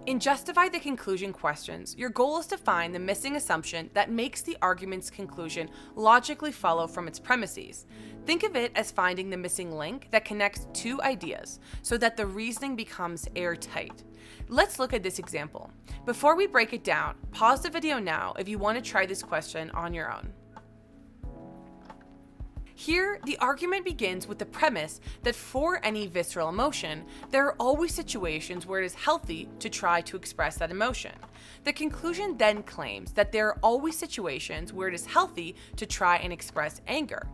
In Justify the Conclusion questions, your goal is to find the missing assumption that makes the argument's conclusion logically follow from its premises. Think of it as finding the missing link that connects two ideas so that the reasoning becomes airtight. Let's look at this example. Before we break it down, pause the video now if you want to try this question on your own. Here, the argument begins with the premise that for any visceral emotion, there are always situations where it is healthy to try to express that emotion. The conclusion then claims that there are always situations where it is healthy to try and express anger.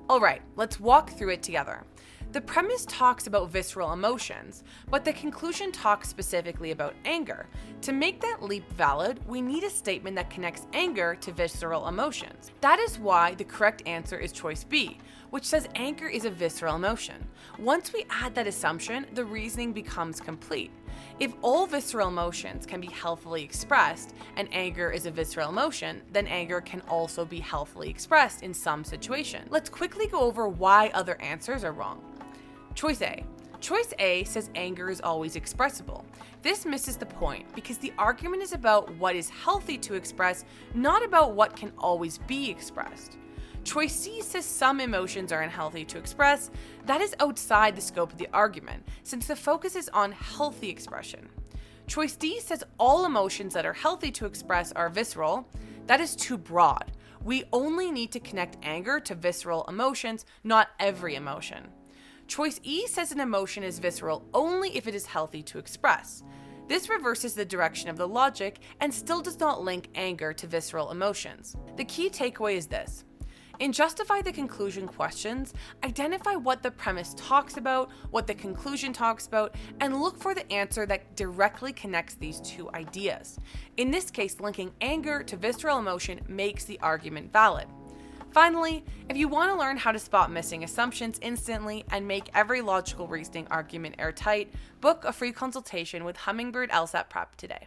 Alright, let's walk through it together. The premise talks about visceral emotions, but the conclusion talks specifically about anger. To make that leap valid, we need a statement that connects anger to visceral emotions. That is why the correct answer is choice B, which says anger is a visceral emotion. Once we add that assumption, the reasoning becomes complete. If all visceral emotions can be healthfully expressed, and anger is a visceral emotion, then anger can also be healthfully expressed in some situation. Let's quickly go over why other answers are wrong. Choice A. Choice A says anger is always expressible. This misses the point because the argument is about what is healthy to express, not about what can always be expressed. Choice C says some emotions are unhealthy to express. That is outside the scope of the argument, since the focus is on healthy expression. Choice D says all emotions that are healthy to express are visceral. That is too broad. We only need to connect anger to visceral emotions, not every emotion. Choice E says an emotion is visceral only if it is healthy to express. This reverses the direction of the logic and still does not link anger to visceral emotions. The key takeaway is this. In Justify the Conclusion questions, identify what the premise talks about, what the conclusion talks about, and look for the answer that directly connects these two ideas. In this case, linking anger to visceral emotion makes the argument valid. Finally, if you want to learn how to spot missing assumptions instantly and make every logical reasoning argument airtight, book a free consultation with Hummingbird LSAT Prep today.